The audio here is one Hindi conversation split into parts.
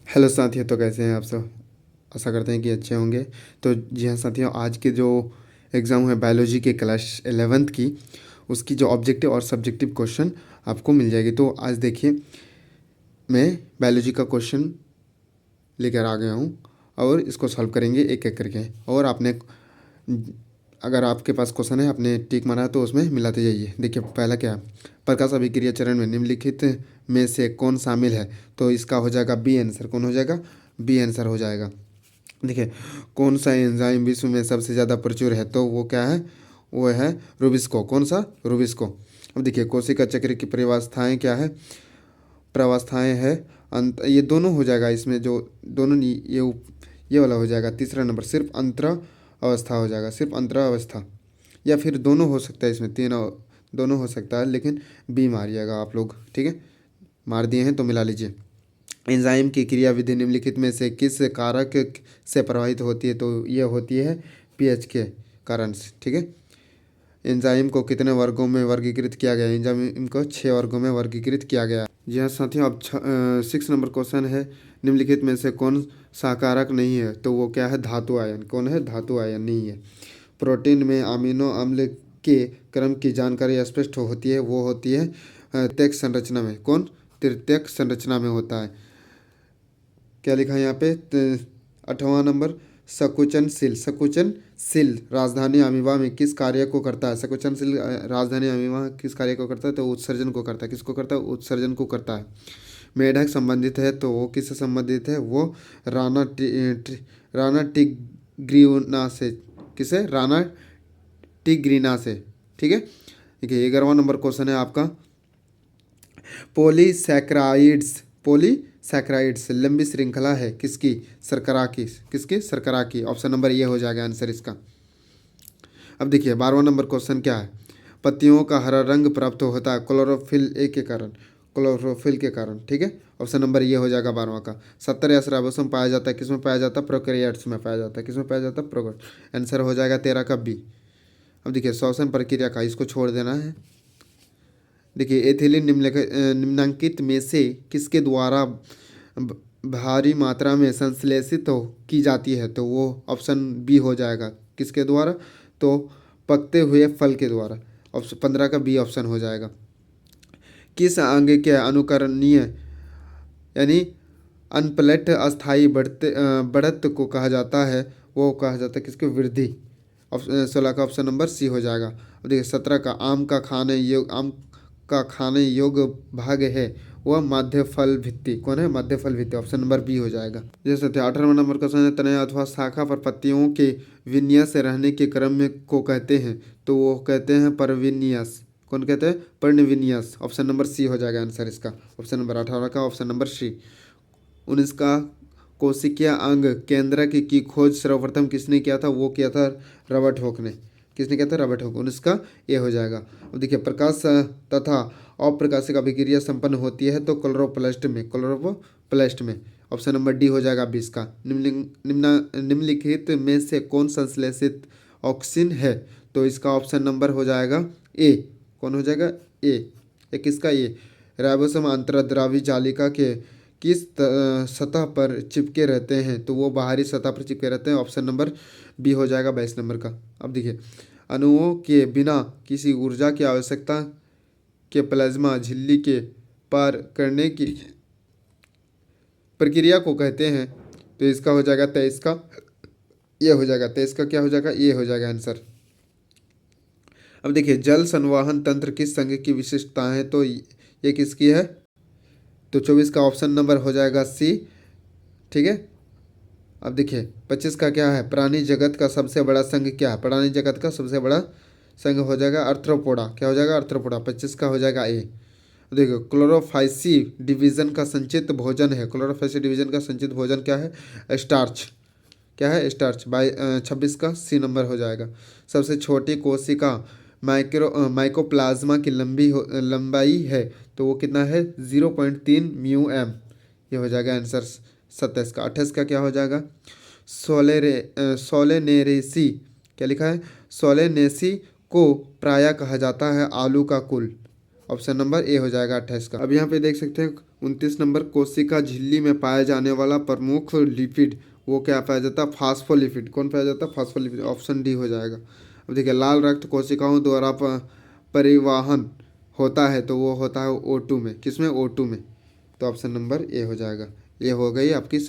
हेलो साथियों, तो कैसे हैं आप सब। आशा करते हैं कि अच्छे होंगे। तो जी हाँ साथियों, आज के जो एग्ज़ाम है बायोलॉजी के क्लास 11th की, उसकी जो ऑब्जेक्टिव और सब्जेक्टिव क्वेश्चन आपको मिल जाएगी। तो आज देखिए, मैं बायोलॉजी का क्वेश्चन लेकर आ गया हूँ और इसको सॉल्व करेंगे एक एक करके। और आपने, अगर आपके पास क्वेश्चन है, आपने टिक मारा है तो उसमें मिलाते जाइए। देखिए पहला क्या है, प्रकाश अभिक्रिया चरण में निम्नलिखित में से कौन शामिल है। तो इसका हो जाएगा बी आंसर। कौन हो जाएगा? बी आंसर हो जाएगा। देखिए, कौन सा एंजाइम विश्व में सबसे ज़्यादा प्रचुर है, तो वो क्या है? वो है रूबिस्को। कौन सा? रूबिस्को। अब देखिए, कोशिका चक्र की परिवास्थाएं क्या है? प्रवास्थाएं है अंत, ये दोनों हो जाएगा इसमें, जो दोनों ये वाला हो जाएगा तीसरा नंबर। सिर्फ अंतरा अवस्था हो जाएगा, सिर्फ अंतरा अवस्था, या फिर दोनों हो सकता है, इसमें दोनों हो सकता है, लेकिन बी मारिएगा आप लोग। ठीक है, मार दिए हैं तो मिला लीजिए। एंजाइम की क्रियाविधि निम्नलिखित में से किस कारक से प्रभावित होती है? तो ये होती है पीएच के कारण से। ठीक है, एंजाइम को कितने वर्गों में वर्गीकृत किया गया है? एंजाइम को 6 वर्गों में वर्गीकृत किया गया है। जी हाँ साथियों, अब 6 नंबर क्वेश्चन है, निम्नलिखित में से कौन सा कारक नहीं है? तो वो क्या है? धातु आयन। कौन है? धातु आयन नहीं है। प्रोटीन में अमीनो अम्ल के क्रम की जानकारी स्पष्ट होती है, वो होती है तृतीयक संरचना में। कौन? तृतीयक संरचना में होता है। क्या लिखा है यहाँ पे? 8वां नंबर, संकुचनशील। संकुचनशील राजधानी अमीबा में किस कार्य को करता है? संकुचनशील राजधानी अमीबा किस कार्य को करता है? तो उत्सर्जन को करता है। किसको करता है? उत्सर्जन को करता है। मेढक संबंधित है, तो वो किससे संबंधित है? वो राना टिग्रिना से। किसे? राना टिग्रिना से। ठीक है। देखिए, 11वां नंबर क्वेश्चन है आपका, पॉलीसैकराइड्स। पॉलीसैकराइड्स लंबी श्रृंखला है किसकी? शर्करा की। किसकी? शर्करा की। ऑप्शन नंबर ये हो जाएगा आंसर इसका। अब देखिए, 12वां नंबर क्वेश्चन क्या है, पत्तियों का हरा रंग प्राप्त होता है क्लोरोफिल ए के कारण। क्लोरोफिल के कारण। ठीक है, ऑप्शन नंबर ये हो जाएगा 12वां का। 70 या राइबोसोम पाया जाता है किसमें? पाया जाता है प्रोकैरियोट्स में पाया जाता है। किसमें पाया जाता है? प्रोकैरियोट। आंसर हो जाएगा 13 का बी। अब देखिए, श्वसन प्रक्रिया का, इसको छोड़ देना है। देखिए, एथिलीन निम्नलिखित में से किसके द्वारा भारी मात्रा में संश्लेषित की जाती है? तो वो ऑप्शन बी हो जाएगा। किसके द्वारा? तो पकते हुए फल के द्वारा। ऑप्शन 15 का बी ऑप्शन हो जाएगा। किस अंग के अनुकरणीय, यानी अनप्लेट अस्थाई बढ़त को कहा जाता है? वो कहा जाता है किसकी? वृद्धि। 16 का ऑप्शन नंबर सी हो जाएगा। अब देखिए, 17 का, आम का खाने योग्य भाग है वह मध्य फल भित्ति। कौन है? मध्य फल भित्ति। ऑप्शन नंबर बी हो जाएगा। जैसे 18वां नंबर क्वेश्चन है, तने अथवा शाखा पर पत्तियों के विन्यास से रहने के क्रम में को कहते हैं? तो वो कहते हैं परविन्यास। कौन कहते हैं? पर्णविन्यास। ऑप्शन नंबर सी हो जाएगा आंसर इसका। ऑप्शन नंबर 18 का ऑप्शन नंबर सी। 19 का, कोशिकीय अंग केंद्र की खोज सर्वप्रथम किसने किया था? वो किया था रॉबर्ट हॉक ने। किसने किया था? Robert hoc. 19 का ये हो जाएगा। अब देखिए, प्रकाश तथा अप्रकाशिक अभिक्रिया संपन्न होती है तो क्लोरोप्लास्ट में। क्लोरोप्लास्ट में। ऑप्शन नंबर डी हो जाएगा 20 का। निम्नलिखित में से कौन संश्लेषित ऑक्सीजन है? तो इसका ऑप्शन नंबर हो जाएगा ए। कौन हो जाएगा? ए। ये किसका? ए। राइबोसोम अंतर्द्रावी जालिका के किस सतह पर चिपके रहते हैं? तो वो बाहरी सतह पर चिपके रहते हैं। ऑप्शन नंबर बी हो जाएगा 22 नंबर का। अब देखिए, अणुओं के बिना किसी ऊर्जा की आवश्यकता के प्लाज्मा झिल्ली के पार करने की प्रक्रिया को कहते हैं? तो इसका हो जाएगा 23 का, ये हो जाएगा 23 का। क्या हो जाएगा? ये हो जाएगा आंसर। अब देखिए, जल संवहन तंत्र किस संघ की विशेषता है? तो ये किसकी है? तो 24 का ऑप्शन नंबर हो जाएगा सी। ठीक है। अब देखिए, 25 का क्या है, प्राणी जगत का सबसे बड़ा संघ क्या है? प्राणी जगत का सबसे बड़ा संघ हो जाएगा अर्थ्रोपोडा। क्या हो जाएगा? अर्थ्रोपोडा। 25 का हो जाएगा ए। देखो, क्लोरोफाइसी डिवीजन का संचित भोजन है। क्लोरोफाइसी डिवीजन का संचित भोजन क्या है? स्टार्च। क्या है? स्टार्च। 26 का सी नंबर हो जाएगा। सबसे छोटी कोशिका माइकोप्लाज्मा की लंबाई है, तो वो कितना है? 0.3 μm। ये हो जाएगा आंसर 27 का। 28 का क्या हो जाएगा? सोलेनेरेसी। क्या लिखा है? सोलेनेसी को प्रायः कहा जाता है आलू का कुल। ऑप्शन नंबर ए हो जाएगा 28 का। अब यहाँ पे देख सकते हैं 29 नंबर, कोशिका झिल्ली में पाया जाने वाला प्रमुख लिपिड वो क्या पाया जाता है? फास्फोलिपिड। कौन पाया जाता है? फास्फोलिपिड। ऑप्शन डी हो जाएगा। अब देखिए लाल रक्त कोशिकाओं द्वारा परिवहन होता है तो वो होता है O2 में। किसमें? O2 में। तो ऑप्शन नंबर ए हो जाएगा। ये हो गई आपकी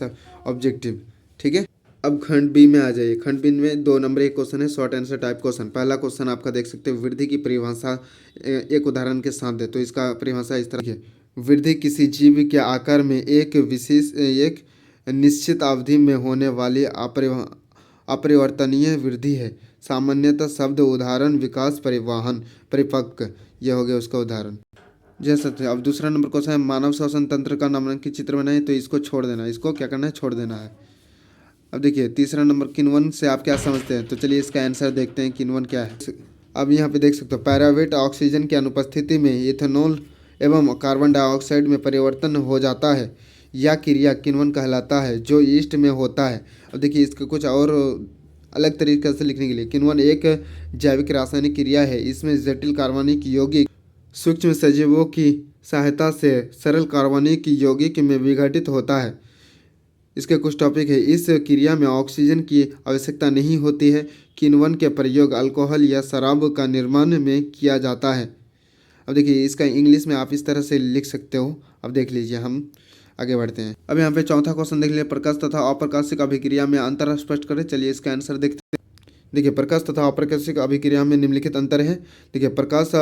ऑब्जेक्टिव। ठीक है। अब खंड बी में आ जाइए। खंड बी में 2 नंबर एक क्वेश्चन है, शॉर्ट आंसर टाइप क्वेश्चन। पहला क्वेश्चन आपका देख सकते हो, वृद्धि की परिभाषा एक उदाहरण के साथ दे। तो इसका परिभाषा इस तरह है, वृद्धि किसी जीव के आकार में एक निश्चित अवधि में होने वाली अपरिवर्तनीय वृद्धि है। सामान्यतः शब्द उदाहरण विकास परिवहन परिपक्व, यह हो गया उसका उदाहरण। जैसे अब दूसरा नंबर क्वेश्चन है, मानव श्वसन तंत्र का नामांकित चित्र बनाए। तो इसको छोड़ देना, इसको क्या करना है? छोड़ देना है। अब देखिए तीसरा नंबर, किण्वन से आप क्या समझते हैं? तो चलिए इसका आंसर देखते हैं, किण्वन क्या है। अब यहाँ पे देख सकते हो, पैरावेट ऑक्सीजन की अनुपस्थिति में इथेनॉल एवं कार्बन डाइऑक्साइड में परिवर्तन हो जाता है। यह क्रिया किण्वन कहलाता है, जो ईस्ट में होता है। अब देखिए इसका कुछ और अलग तरीके से लिखने के लिए, किण्वन एक जैविक रासायनिक क्रिया है। इसमें जटिल कार्बनिक यौगिक सूक्ष्म सजीवों की सहायता से सरल कार्बनिक यौगिक में विघटित होता है। इसके कुछ टॉपिक है, इस क्रिया में ऑक्सीजन की आवश्यकता नहीं होती है। किण्वन के प्रयोग अल्कोहल या शराब का निर्माण में किया जाता है। अब देखिए इसका इंग्लिश में आप इस तरह से लिख सकते हो। अब देख लीजिए, हम आगे बढ़ते हैं। अब यहाँ पे चौथा क्वेश्चन देख लीजिए, प्रकाश तथा अप्रकाशिक अभिक्रिया में अंतर स्पष्ट करें। चलिए इसका आंसर देखते हैं। देखिए प्रकाश तथा अप्रकाशिक अभिक्रिया में निम्नलिखित अंतर है। देखिए प्रकाश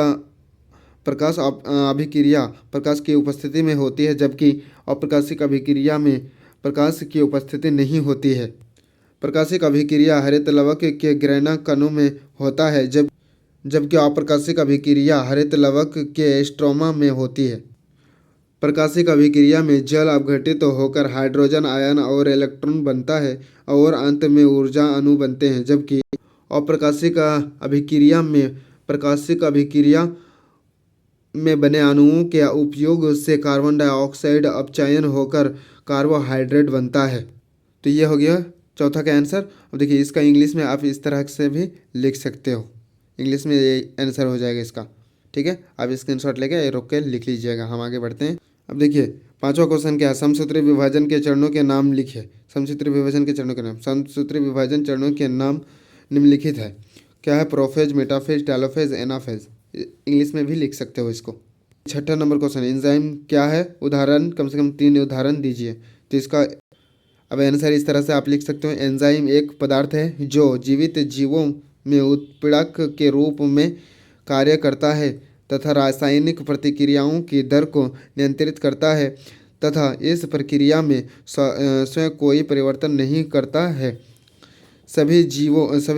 अभिक्रिया प्रकाश की उपस्थिति में होती है, जबकि अप्रकाशिक अभिक्रिया में प्रकाश की उपस्थिति नहीं होती है। प्रकाशिक अभिक्रिया हरित लवक के ग्रेना कणों में होता है, जबकि अप्रकाशिक अभिक्रिया हरित लवक के स्ट्रोमा में होती है। प्रकाशिक अभिक्रिया में जल अपघटित होकर हाइड्रोजन आयन और इलेक्ट्रॉन बनता है और अंत में ऊर्जा अणु बनते हैं, जबकि अप्रकाशिक अभिक्रिया में बने अणुओं के उपयोग से कार्बन डाइऑक्साइड अपचयन होकर कार्बोहाइड्रेट बनता है। तो ये हो गया चौथा का आंसर। अब देखिए इसका इंग्लिश में आप इस तरह से भी लिख सकते हो, इंग्लिश में ये आंसर हो जाएगा इसका। ठीक है, आप स्क्रीनशॉट लेके रोक के लिख लीजिएगा। हम आगे बढ़ते हैं। अब देखिए पांचवा क्वेश्चन क्या है, समसूत्री विभाजन के चरणों के नाम लिखिए। समसूत्री विभाजन के चरणों के नाम, समसूत्री विभाजन चरणों के नाम निम्नलिखित है। क्या है? Prophase, metaphase, telophase, anaphase. English में भी लिख सकते हो इसको। छठा नंबर क्वेश्चन, एंजाइम क्या है? उदाहरण कम से कम 3 उदाहरण दीजिए। तो इसका अब आंसर इस तरह से आप लिख सकते हो, एंजाइम एक पदार्थ है जो जीवित जीवों में उत्प्रेरक के रूप में कार्य करता है तथा रासायनिक प्रतिक्रियाओं की दर को नियंत्रित करता है तथा इस प्रक्रिया में स्वयं कोई परिवर्तन नहीं करता है। सभी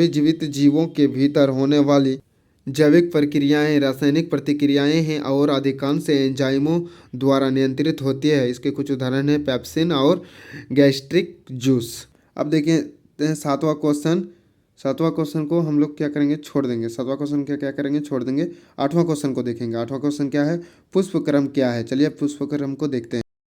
जीवित जीवों के भीतर होने वाली जैविक प्रक्रियाएं रासायनिक प्रतिक्रियाएं हैं और अधिकांश एंजाइमों द्वारा नियंत्रित होती है। इसके कुछ उदाहरण हैं पेप्सिन और गैस्ट्रिक जूस। अब देखिए सातवां क्वेश्चन को हम लोग क्या करेंगे? छोड़ देंगे। सातवां क्वेश्चन क्या करेंगे? छोड़ देंगे। आठवां क्वेश्चन को देखेंगे। आठवां क्वेश्चन क्या है? पुष्पक्रम क्या है? चलिए पुष्पक्रम को देखते हैं।